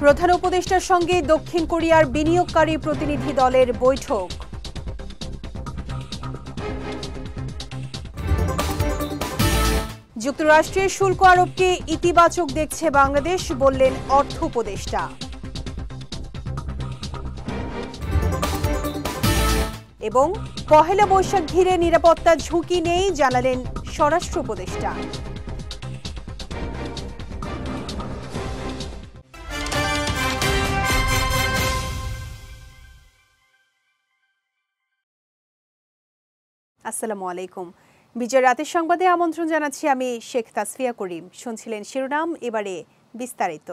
প্রধান উপদেষ্টার সঙ্গে দক্ষিণ কোরিয়ার বিনিয়োগকারী প্রতিনিধি দলের বৈঠক। যুক্তরাষ্ট্রের শুল্ক আরোপকে ইতিবাচক দেখছে বাংলাদেশ, বললেন অর্থ উপদেষ্টা। এবং পহেলা বৈশাখ ঘিরে নিরাপত্তা ঝুঁকি নেই, জানালেন স্বরাষ্ট্র উপদেষ্টা। আসসালামু আলাইকুম। বিজয় রাতের সংবাদে আমন্ত্রণ জানাচ্ছি আমি শেখ তাসফিয়া করিম। শুনছিলেন শিরোনাম, এবারে বিস্তারিত।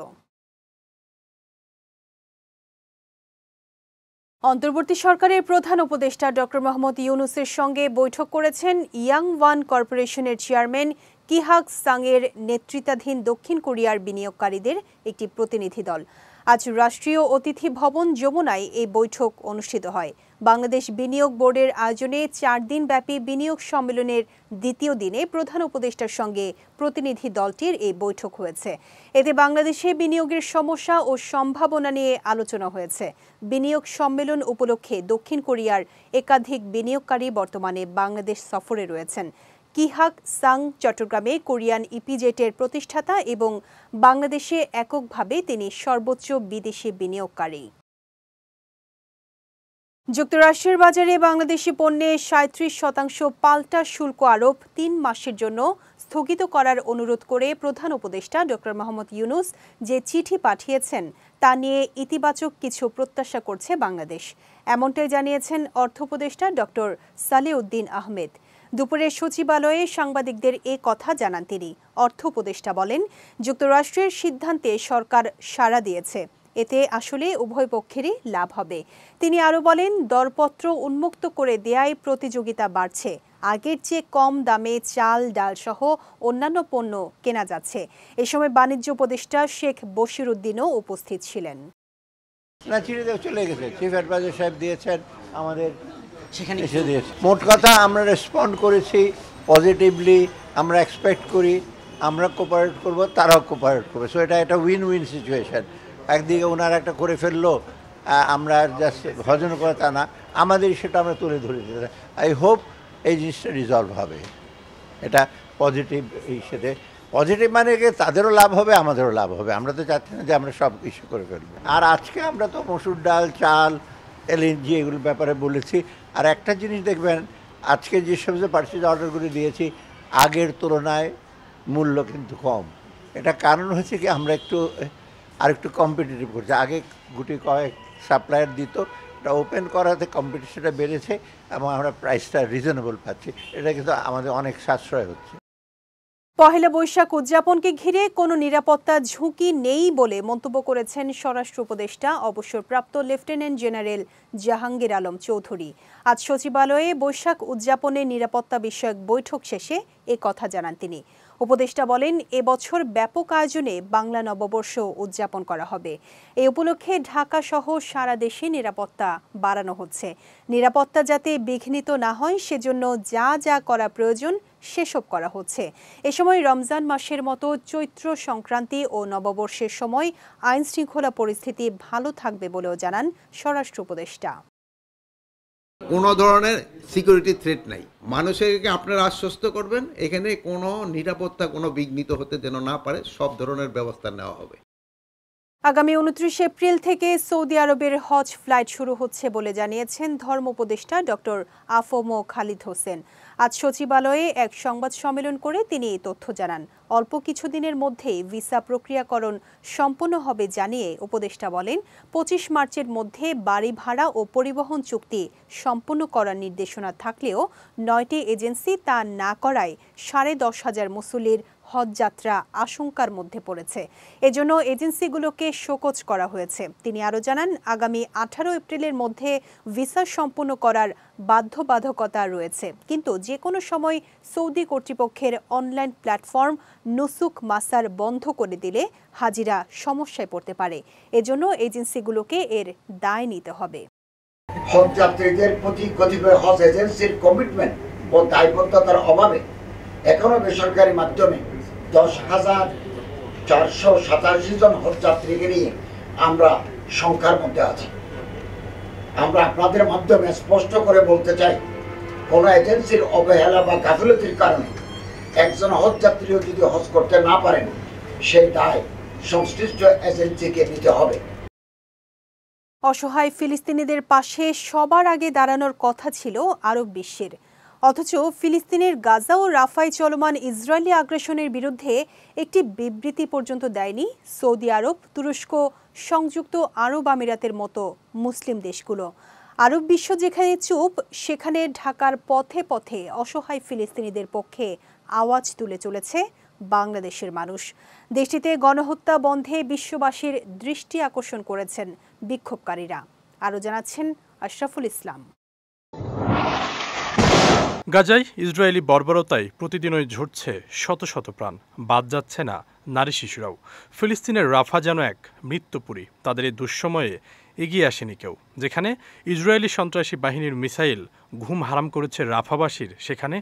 অন্তর্বর্তী সরকারের প্রধান উপদেষ্টা ডক্টর মোহাম্মদ ইউনুসের সঙ্গে বৈঠক করেছেন ইয়াং ওয়ান কর্পোরেশনের চেয়ারম্যান কিহাক সাংয়ের নেতৃত্বাধীন দক্ষিণ কোরিয়ার বিনিয়োগকারীদের একটি প্রতিনিধি দল। আজ রাষ্ট্রীয় অতিথি ভবন যমুনায় এই বৈঠক অনুষ্ঠিত হয়। বাংলাদেশ বিনিয়োগ বোর্ডের আয়োজনে 4 দিনব্যাপী বিনিয়োগ সম্মেলনের দ্বিতীয় দিনে প্রধান উপদেষ্টার সঙ্গে প্রতিনিধি দলটির এই বৈঠক হয়েছে। এতে বাংলাদেশে বিনিয়োগের সমস্যা ও সম্ভাবনা নিয়ে আলোচনা হয়েছে। বিনিয়োগ সম্মেলন উপলক্ষে দক্ষিণ কোরিয়ার একাধিক বিনিয়োগকারী বর্তমানে বাংলাদেশ সফরে রয়েছেন। কিহাক সাং চট্টগ্রামে কোরিয়ান ইপিজেটের প্রতিষ্ঠাতা এবং বাংলাদেশে এককভাবে তিনি সর্বোচ্চ বিদেশি বিনিয়োগকারী। যুক্তরাষ্ট্রের বাজারে বাংলাদেশি পণ্যে 37% পাল্টা শুল্ক আরোপ 3 মাসের জন্য স্থগিত করার অনুরোধ করে প্রধান উপদেষ্টা ডক্টর মোহাম্মদ ইউনুস যে চিঠি পাঠিয়েছেন তা নিয়ে ইতিবাচক কিছু প্রত্যাশা করছে বাংলাদেশ। এমনটাই জানিয়েছেন অর্থ উপদেষ্টা ডক্টর সালেউদ্দিন আহমেদ। দুপুরে সচিবালয়ে সাংবাদিকদের এ কথা জানান তিনি। অর্থ উপদেষ্টা বলেন, যুক্তরাষ্ট্রের সিদ্ধান্তে সরকার সাড়া দিয়েছে, এতে আসলে উভয় পক্ষেরই লাভ হবে। তিনি আরও বলেন, দরপত্র উন্মুক্ত করে দেয়ায় প্রতিযোগিতা বাড়ছে, আগের চেয়ে কম দামে চাল, ডাল সহ অন্যান্য পণ্য কেনা যাচ্ছে। এ সময় বাণিজ্য উপদেষ্টা শেখ বশির উদ্দিনও উপস্থিত ছিলেন। চলে গেছে, চিফ অ্যাডভাইজার সাহেব দিয়েছেন, আমাদের সেখানে এসে দিয়েছে। মোট কথা আমরা রেসপন্ড করেছি পজিটিভলি। আমরা এক্সপেক্ট করি আমরা কোপারেট করব, তারাও কোপারেট করবে। সো এটা একটা উইন উইন সিচুয়েশন। একদিকে ওনারা একটা করে ফেললো, আমরা জাস্ট ভজন করে তা না, আমাদের সেটা আমরা তুলে ধরে দিতে। আই হোপ এই জিনিসটা রিজলভ হবে। এটা পজিটিভ, এই সাথে পজিটিভ মানে তাদেরও লাভ হবে, আমাদেরও লাভ হবে। আমরা তো চাচ্ছি না যে আমরা সব কিছু করে ফেলবো। আর আজকে আমরা তো মসুর ডাল, চাল, এলএনজি এগুলোর ব্যাপারে বলেছি। আর একটা জিনিস দেখবেন, আজকে যেসব যে পার্সেজ অর্ডারগুলি দিয়েছি আগের তুলনায় মূল্য কিন্তু কম। এটা কারণ হচ্ছে কি, আমরা আরেকটু কম্পিটিটিভ করছি। আগে গুটি কয়েক সাপ্লায়ার দিত, এটা ওপেন করাতে কম্পিটিশনটা বেড়েছে এবং আমরা প্রাইসটা রিজনেবল পাচ্ছি। এটা কিন্তু আমাদের অনেক সাশ্রয় হচ্ছে। পহেলা বৈশাখ উদযাপনকে ঘিরে কোনো নিরাপত্তা ঝুঁকি নেই বলে মন্তব্য করেছেন স্বরাষ্ট্র উপদেষ্টা অবসরপ্রাপ্ত লেফটেন্যান্ট জেনারেল জাহাঙ্গীর আলম চৌধুরী। আজ সচিবালয়ে বৈশাখ উদযাপনের নিরাপত্তা বিষয়ক বৈঠক শেষে এ কথা জানান তিনি। উপদেষ্টা বলেন, এবছর ব্যাপক আয়োজনে বাংলা নববর্ষ উদযাপন করা হবে। এই উপলক্ষে ঢাকা সহ সারা দেশে নিরাপত্তা বাড়ানো হচ্ছে। নিরাপত্তা যাতে বিঘ্নিত না হয় সেজন্য যা যা করা প্রয়োজন সেসব করা হচ্ছে। এ সময় রমজান মাসের মতো চৈত্র সংক্রান্তি ও নববর্ষের সময় আইন শৃঙ্খলা পরিস্থিতি ভালো থাকবে বলেও জানান স্বরাষ্ট্র উপদেষ্টা। কোনো ধরনের সিকিউরিটি থ্রেট নাই। মানুষকে আপনারা আশ্বস্ত করবেন এখানে কোনো নিরাপত্তা কোনো বিঘ্নিত হতে যেন না পারে, সব ধরনের ব্যবস্থা নেওয়া হবে। আগামী 29 এপ্রিল থেকে সৌদি আরবের হজ ফ্লাইট শুরু হচ্ছে বলে জানিয়েছেন ধর্ম উপদেষ্টা ডক্টর আফম খালিদ হোসেন। আজ সচিবালয়ে এক সংবাদ সম্মেলন করে তিনি এই তথ্য জানান। অল্প কিছুদিনের মধ্যেই ভিসা প্রক্রিয়াকরণ সম্পন্ন হবে জানিয়ে উপদেষ্টা বলেন, 25 মার্চের মধ্যে বাড়ি ভাড়া ও পরিবহন চুক্তি সম্পন্ন করার নির্দেশনা থাকলেও 9টি এজেন্সি তা না করায় 10,500 মুসল্লির হজ যাত্রা আশঙ্কার মধ্যে পড়েছে। এজন্য এজেন্সিগুলোকে শোকজ করা হয়েছে। তিনি আরও জানান, আগামী 18 এপ্রিলের মধ্যে ভিসা সম্পন্ন করার বাধ্যবাধকতা রয়েছে, কিন্তু যে কোনো সময় সৌদি কর্তৃপক্ষের অনলাইন প্ল্যাটফর্ম নুসুক মাসার বন্ধ করে দিলে হাজিরা সমস্যায় পড়তে পারে। এজন্য এজেন্সিগুলোকে এর দায় নিতে হবে। হজ যাত্রীদের প্রতি কতিপয় হজ এজেন্সির কমিটমেন্ট ও দায়বদ্ধতার অভাবে এখনো বেসরকারি মাধ্যমে 10,487 জন হজ যাত্রীকে নিয়ে আমরা সংখ্যার মধ্যে আছি। আমরা আপনাদের মাধ্যমে স্পষ্ট করে বলতে চাই, কোন এজেন্সির অবহেলা বা গাফিলতির কারণে একজন হজ যাত্রীও যদি হজ করতে না পারেন, সেই দায় সংশ্লিষ্ট এজেন্সিকে নিতে হবে। অসহায় ফিলিস্তিনিদের পাশে সবার আগে দাঁড়ানোর কথা ছিল আরব বিশ্বের, অথচ ফিলিস্তিনের গাজা ও রাফায় চলমান ইসরায়েলি আগ্রাসনের বিরুদ্ধে একটি বিবৃতি পর্যন্ত দেয়নি সৌদি আরব, তুরস্ক, সংযুক্ত আরব আমিরাতের মতো মুসলিম দেশগুলো। আরব বিশ্ব যেখানে চুপ, সেখানে ঢাকার পথে পথে অসহায় ফিলিস্তিনিদের পক্ষে আওয়াজ তুলে চলেছে বাংলাদেশের মানুষ। দেশটিতে গণহত্যা বন্ধে বিশ্ববাসীর দৃষ্টি আকর্ষণ করেছেন বিক্ষোভকারীরা। আরও জানাচ্ছেন আশরাফুল ইসলাম। গাজায় ইসরায়েলি বর্বরতায় প্রতিদিনই ঝরছে শত শত প্রাণ, বাদ যাচ্ছে না নারী শিশুরাও। ফিলিস্তিনের রাফা যেন এক মৃত্যুপুরী। তাদের এই দুঃসময়ে এগিয়ে আসেনি কেউ। যেখানে ইসরায়েলি সন্ত্রাসী বাহিনীর মিসাইল ঘুম হারাম করেছে রাফাবাসীর, সেখানে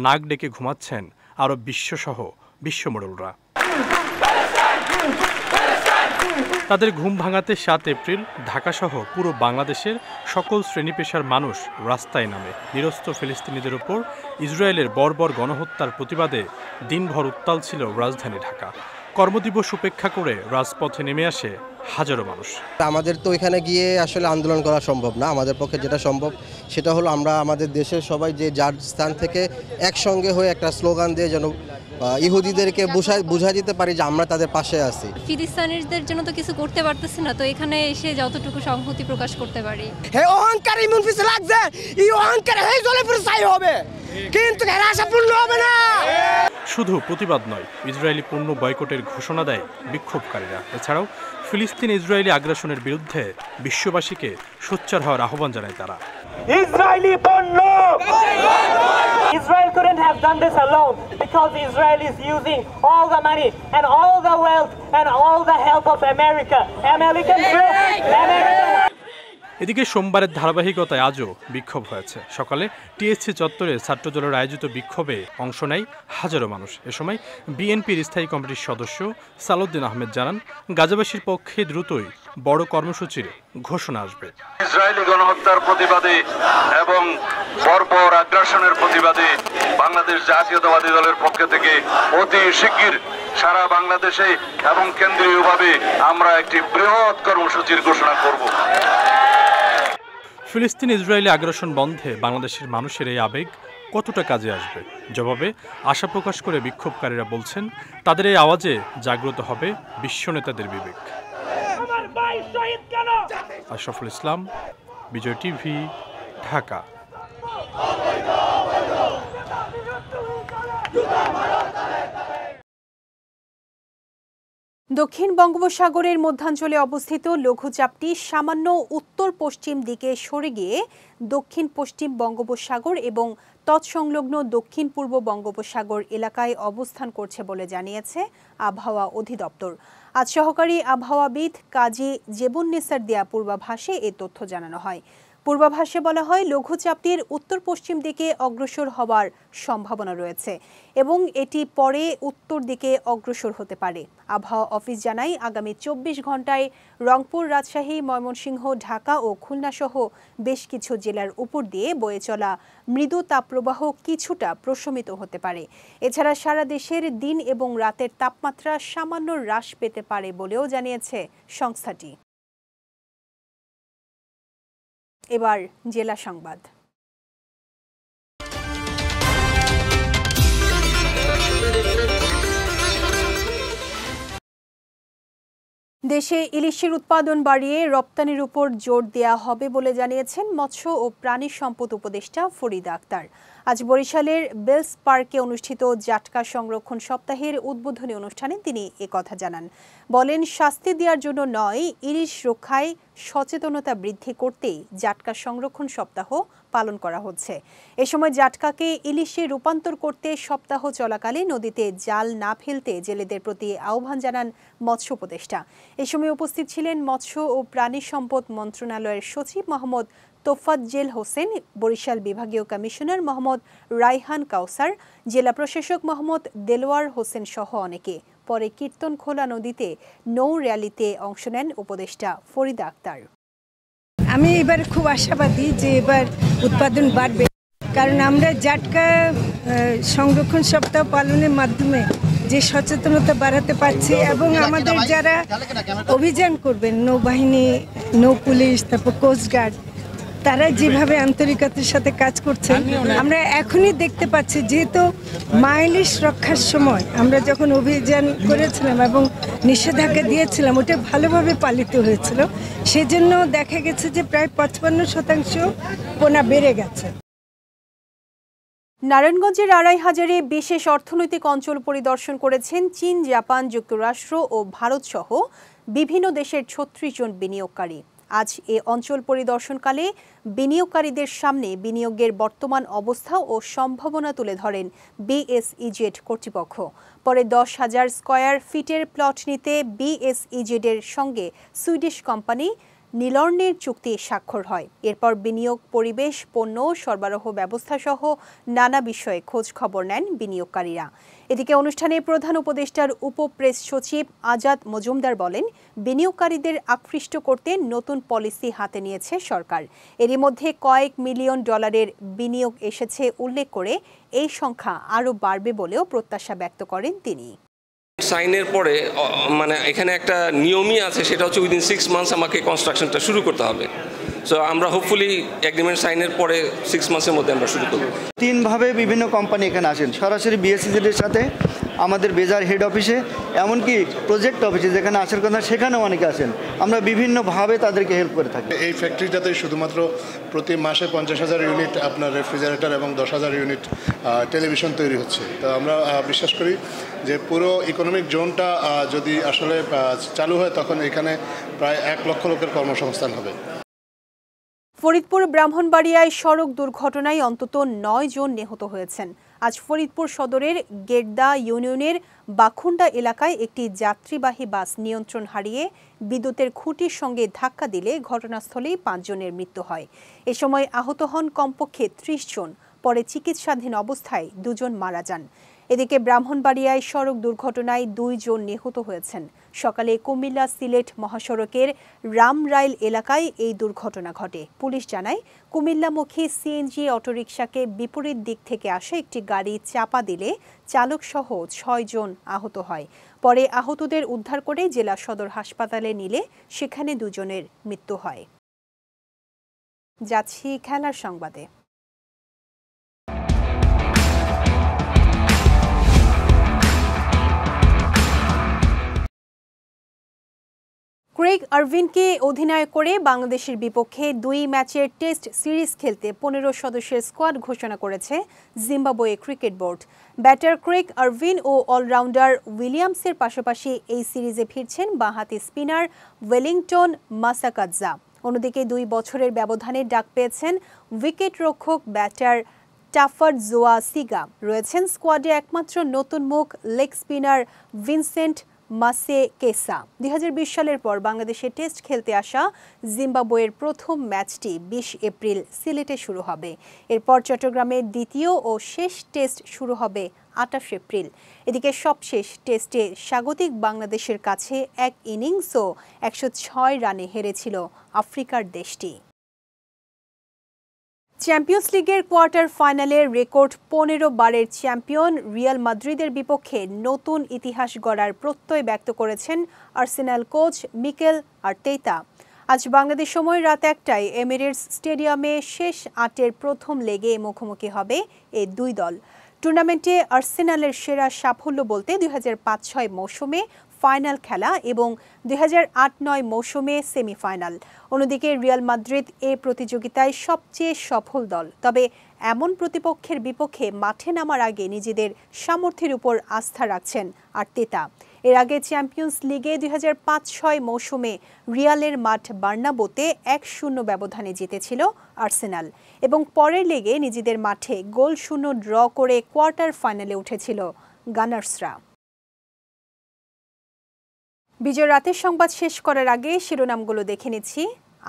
নাক ডেকে ঘুমাচ্ছেন আরব বিশ্বসহ বিশ্বমোড়লরা। তাদের ঘুম ভাঙাতে 7 এপ্রিল ঢাকাসহ পুরো বাংলাদেশের সকল শ্রেণী পেশার মানুষ রাস্তায় নামে। নিরস্ত্র ফিলিস্তিনিদের ওপর ইসরায়েলের বর্বর গণহত্যার প্রতিবাদে দিনভর উত্তাল ছিল রাজধানী ঢাকা। কর্মদিবস উপেক্ষা করে রাজপথে নেমে আসে হাজারো মানুষ। আমাদের তো এখানে গিয়ে আসলে আন্দোলন করা সম্ভব না। আমাদের পক্ষে যেটা সম্ভব সেটা হলো আমরা আমাদের দেশের সবাই যে যার স্থান থেকে একসঙ্গে হয়ে একটা স্লোগান দিয়ে যেন ইহুদিদেরকে বুঝা দিতে পারি যে আমরা তাদের পাশে আছি। ফিলিস্তিনিদের জন্য তো কিছু করতে পারতেছি না, তো এখানে এসে যতটুকু সংহতি প্রকাশ করতে পারি। হে অহংকার ইমন পিছে লাগছে, এই অহংকার হে জলে পুরো ছাই হবে, কিন্তু এর আশা পূর্ণ হবে না। শুধু প্রতিবাদ নয়, ইসরায়েলি পণ্য বয়কটের ঘোষণা দেয় বিক্ষোভকারীরা। এছাড়াও ফিলিস্তিন ইসরায়েলি আগ্রাসনের বিরুদ্ধে বিশ্ববাসীকে সোচ্চার হওয়ার আহ্বান জানায় তারা। ইসরায়েলি পণ্য! Israel couldn't have done this alone because Israel is using all the money and all the wealth and all the help of America. এদিকে সোমবারের ধারাবাহিকতায় আজও বিক্ষোভ হয়েছে। সকালে টিএসসি চত্বরে ছাত্রদলের আয়োজিত বিক্ষোভে অংশ নেয় হাজারো মানুষ। এ সময় বিএনপির স্থায়ী কমিটির সদস্য সালাউদ্দিন আহমেদ জানান, গাজাবাসীর পক্ষে দ্রুতই বড় কর্মসূচির ঘোষণা আসবে। ইসরায়েলি গণহত্যার প্রতিবাদে এবং বর্বর আগ্রাসনের প্রতিবাদে বাংলাদেশ জাতীয়তাবাদী দলের পক্ষ থেকে অতি শিগগির সারা বাংলাদেশে এবং কেন্দ্রীয়ভাবে আমরা একটি বৃহৎ কর্মসূচির ঘোষণা করব। ফিলিস্তিন ইসরায়েলি আগ্রাসন বন্ধে বাংলাদেশের মানুষের এই আবেগ কতটা কাজে আসবে? জবাবে আশা প্রকাশ করে বিক্ষোভকারীরা বলছেন, তাদের এই আওয়াজে জাগ্রত হবে বিশ্ব নেতাদের বিবেক। আশরাফুল ইসলাম, বিজয় টিভি, ঢাকা। দক্ষিণ বঙ্গোপসাগরের মধ্যাঞ্চলে অবস্থিত লঘুচাপটি সামান্য উত্তর পশ্চিম দিকে সরে গিয়ে দক্ষিণ পশ্চিম বঙ্গোপসাগর এবং তৎসংলগ্ন দক্ষিণ পূর্ব বঙ্গোপসাগর এলাকায় অবস্থান করছে বলে জানিয়েছে আবহাওয়া অধিদপ্তর। আজ সহকারী আবহাওয়াবিদ কাজী জেবুন্নেসার দেয়া পূর্বাভাসে এ তথ্য জানানো হয়। পূর্বাভাসে বলা হয়, লঘুচাপটির উত্তর পশ্চিম দিকে অগ্রসর হওয়ার সম্ভাবনা রয়েছে এবং এটি পরে উত্তর দিকে অগ্রসর হতে পারে। আবহাওয়া অফিস জানায়, আগামী 24 ঘন্টায় রংপুর, রাজশাহী, ময়মনসিংহ, ঢাকা ও খুলনা সহ বেশ কিছু জেলার উপর দিয়ে বয়ে চলা মৃদু তাপপ্রবাহ কিছুটা প্রশমিত হতে পারে। এছাড়া সারা দেশের দিন এবং রাতের তাপমাত্রা সামান্য হ্রাস পেতে পারে বলেও জানিয়েছে সংস্থাটি। এবার জেলা সংবাদ। দেশে ইলিশের উৎপাদন বাড়িয়ে রপ্তানির উপর জোর দেয়া হবে বলে জানিয়েছেন মৎস্য ও প্রাণী সম্পদ উপদেষ্টা ফরিদা আক্তার। আজ বরিশালের বেলস পার্কে অনুষ্ঠিত জাটকা সংরক্ষণ সপ্তাহের উদ্বোধনী অনুষ্ঠানে তিনি একথা জানান। বলেন, শাস্তি দেওয়ার জন্য নয়, ইলিশ রক্ষায় সচেতনতা বৃদ্ধি করতেই জাটকা সংরক্ষণ সপ্তাহ পালন করা হচ্ছে। এ সময় জাটকাকে ইলিশে রূপান্তর করতে সপ্তাহ চলাকালে নদীতে জাল না ফেলতে জেলেদের প্রতি আহ্বান জানান মৎস্য উপদেষ্টা। এ সময় উপস্থিত ছিলেন মৎস্য ও প্রাণী সম্পদ মন্ত্রণালয়ের সচিব মোহাম্মদ তোফাজ্জেল হোসেন, বরিশাল বিভাগীয় কমিশনার মোহাম্মদ রাইহান কাউসার, জেলা প্রশাসক মোহাম্মদ দেলোয়ার হোসেন সহ অনেকে। পরে কীর্তনখোলা নদীতে নৌ র্যালিতে অংশ নেন উপদেষ্টা ফরিদা আক্তার। আমি এবার খুব আশাবাদী যে এবার উৎপাদন বাড়বে, কারণ আমরা জাটকা সংরক্ষণ সপ্তাহ পালনের মাধ্যমে যে সচেতনতা বাড়াতে পারছি এবং আমাদের যারা অভিযান করবেন নৌবাহিনী, নৌ পুলিশ, তারপর কোস্টগার্ড, তারা যেভাবে আন্তরিকতার সাথে কাজ করছেন আমরা এখনই দেখতে পাচ্ছি। যেহেতু মাইলিশ রক্ষার সময় আমরা যখন অভিযান করেছিলাম এবং নিষেধাজ্ঞা দিয়েছিলাম ওটা ভালোভাবে পালিত হয়েছিল, সেজন্য দেখা গেছে যে প্রায় 55% পোনা বেড়ে গেছে। নারায়ণগঞ্জের আড়াইহাজারে বিশেষ অর্থনৈতিক অঞ্চল পরিদর্শন করেছেন চীন, জাপান, যুক্তরাষ্ট্র ও ভারত সহ বিভিন্ন দেশের 36 জন বিনিয়োগকারী। আজ এ অঞ্চল পরিদর্শনকালে বিনিয়োগকারীদের সামনে বিনিয়োগের বর্তমান অবস্থা ও সম্ভাবনা তুলে ধরেন বিএসইজেড কর্তৃপক্ষ। পরে 10,000 স্কয়ার ফিটের প্লট নিতে বিএসইজেডের সঙ্গে সুইডিশ কোম্পানি নিলর্নের চুক্তি স্বাক্ষর হয়। এরপর বিনিয়োগ, পরিবেশ, পণ্য সরবরাহ ব্যবস্থা সহ নানা বিষয়ে খোঁজ খবর নেন বিনিয়োগকারীরা। এদিকে অনুষ্ঠানে প্রধান উপদেষ্টার উপপ্রেস সচিব আজাদ মজুমদার বলেন, বিনিয়োগকারীদের আকৃষ্ট করতে নতুন পলিসি হাতে নিয়েছে সরকার। এরই মধ্যে কয়েক মিলিয়ন ডলারের বিনিয়োগ এসেছে উল্লেখ করে এই সংখ্যা আরও বাড়বে বলেও প্রত্যাশা ব্যক্ত করেন তিনি। সাইনের পরে মানে এখানে একটা নিয়মই আছে, সেটা হচ্ছে উইদিন 6 মান্থস আমাকে কনস্ট্রাকশনটা শুরু করতে হবে। সো আমরা হোপফুলি এগ্রিমেন্ট সাইনের পরে 6 মান্থসের মধ্যে আমরা শুরু করব। 3 ভাবে বিভিন্ন কোম্পানি এখানে আসেন, সরাসরি বিএসইজেডের সাথে, আমাদের বেজার হেড অফিসে, এমনকি প্রজেক্ট অফিসে যেখানে আসার কথা সেখানেও অনেকে আসেন। আমরা বিভিন্নভাবে তাদেরকে হেল্প করে থাকি। এই ফ্যাক্টরিটাতে শুধুমাত্র প্রতি মাসে 50,000 ইউনিট আপনার রেফ্রিজারেটর এবং 10,000 ইউনিট টেলিভিশন তৈরি হচ্ছে। তো আমরা বিশ্বাস করি যে পুরো ইকোনমিক জোনটা যদি আসলে চালু হয় তখন এখানে প্রায় 1 লক্ষ লোকের কর্মসংস্থান হবে। ফরিদপুর ব্রাহ্মণবাড়িয়ায় সড়ক দুর্ঘটনায় অন্তত 9 জন নিহত হয়েছেন। আজ ফরিদপুর সদরের গেরদা ইউনিয়নের বাখুন্ডা এলাকায় একটি যাত্রীবাহী বাস নিয়ন্ত্রণ হারিয়ে বিদ্যুতের খুঁটির সঙ্গে ধাক্কা দিলে ঘটনাস্থলেই 5 জনের মৃত্যু হয়। এ সময় আহত হন কমপক্ষে 30 জন। পরে চিকিৎসাধীন অবস্থায় 2 জন মারা যান। এদিকে ব্রাহ্মণবাড়িয়ায় সড়ক দুর্ঘটনায় 2 জন নিহত হয়েছেন। সকালে কুমিল্লা সিলেট মহাসড়কের রামরাইল এলাকায় এই দুর্ঘটনা ঘটে। পুলিশ জানায়, কুমিল্লামুখী সিএনজি অটোরিকশাকে বিপরীত দিক থেকে আসা একটি গাড়ি চাপা দিলে চালকসহ 6 জন আহত হয়। পরে আহতদের উদ্ধার করে জেলা সদর হাসপাতালে নিলে সেখানে 2 জনের মৃত্যু হয়। যাচ্ছি খেলার সংবাদে। ক্রেগ আরভিনকে অধিনায়ক করে বাংলাদেশের বিপক্ষে 2 ম্যাচের টেস্ট সিরিজ খেলতে 15 সদস্যের স্কোয়াড ঘোষণা করেছে Zimbabwe cricket board. Batter Craig Ervine ও অলরাউন্ডার উইলিয়ামসের পাশাপাশি এই সিরিজে ফিরছেন বাঁহাতি স্পিনার ওয়েলিংটন মাসাকাদজা। অন্যদিকে 2 বছরের ব্যবধানে ডাক পেয়েছেন উইকেট রক্ষক ব্যাটার টাফার জোয়া সিগা। রয়েছেন স্কোয়াডে একমাত্র নতুন মুখ লেগ স্পিনার ভিনসেন্ট মাসে কেসা। 2020 সালের পর বাংলাদেশে টেস্ট খেলতে আসা জিম্বাবুয়ের প্রথম ম্যাচটি 20 এপ্রিল সিলেটে শুরু হবে। এরপর চট্টগ্রামে দ্বিতীয় ও শেষ টেস্ট শুরু হবে 28 এপ্রিল। এদিকে সবশেষ টেস্টে স্বাগতিক বাংলাদেশের কাছে 1 ইনিংস ও 106 রানে হেরেছিল আফ্রিকার দেশটি। চ্যাম্পিয়ন্স লিগের কোয়ার্টার ফাইনালের রেকর্ড 15 বারের চ্যাম্পিয়ন রিয়াল মাদ্রিদের বিপক্ষে নতুন ইতিহাস গড়ার প্রত্যয় ব্যক্ত করেছেন আর্সেনাল কোচ মিকেল আর্তেইতা। আজ বাংলাদেশ সময় রাত 1টায় এমিরেটস স্টেডিয়ামে শেষ 8-এর প্রথম লেগে মুখোমুখি হবে এই 2 দল। টুর্নামেন্টে আর্সেনালের সেরা সাফল্য বলতে 2005-06 মৌসুমে ফাইনাল খেলা এবং 2008-09 মৌসুমে সেমিফাইনাল। অন্যদিকে রিয়াল মাদ্রিদ এই প্রতিযোগিতায় সবচেয়ে সফল দল। তবে এমন প্রতিপক্ষের বিপক্ষে মাঠে নামার আগে নিজেদের সামর্থ্যের উপর আস্থা রাখছেন আর্তেতা। এর আগে চ্যাম্পিয়ন্স লিগে 2005-06 মৌসুমে রিয়ালের মাঠ বার্নাবোতে 1-0 ব্যবধানে জিতেছিল আর্সেনাল এবং পরের লেগে নিজেদের মাঠে গোল-শূন্য ড্র করে কোয়ার্টার ফাইনালে উঠেছিল গানার্সরা। বিজয় রাতের সংবাদ শেষ করার আগে শিরোনামগুলো দেখে নিচ্ছি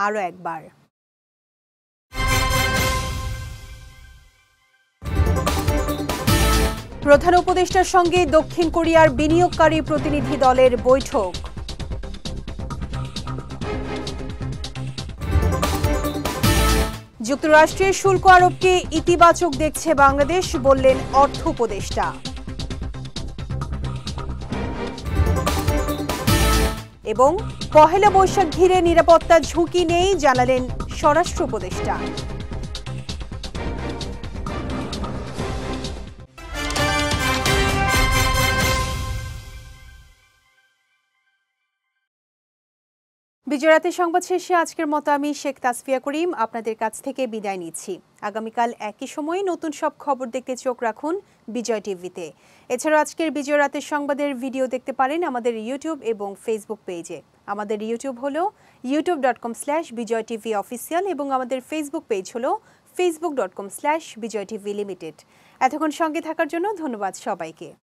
আরও একবার। প্রধান উপদেষ্টার সঙ্গে দক্ষিণ কোরিয়ার বিনিয়োগকারী প্রতিনিধি দলের বৈঠক। যুক্তরাষ্ট্রের শুল্ক আরোপকে ইতিবাচক দেখছে বাংলাদেশ, বললেন অর্থ উপদেষ্টা। এবং পহেলা বৈশাখ ঘিরে নিরাপত্তার ঝুঁকি নেই, জানালেন স্বরাষ্ট্র উপদেষ্টা। বিজয় রাতের সংবাদ শেষে আজকের মতো আমি শেখ তাসফিয়া করিম আপনাদের কাছ থেকে বিদায় নিচ্ছি। আগামীকাল একই সময়ে নতুন সব খবর দেখতে চোখ রাখুন বিজয় টিভিতে। এছাড়াও আজকের বিজয় রাতের সংবাদের ভিডিও দেখতে পারেন আমাদের ইউটিউব এবং ফেসবুক পেজে। আমাদের ইউটিউব হলো youtube.com/bijoytvofficial এবং আমাদের ফেসবুক পেজ হলো facebook.com/bijoytvlimited। এতক্ষণ সঙ্গে থাকার জন্য ধন্যবাদ সবাইকে।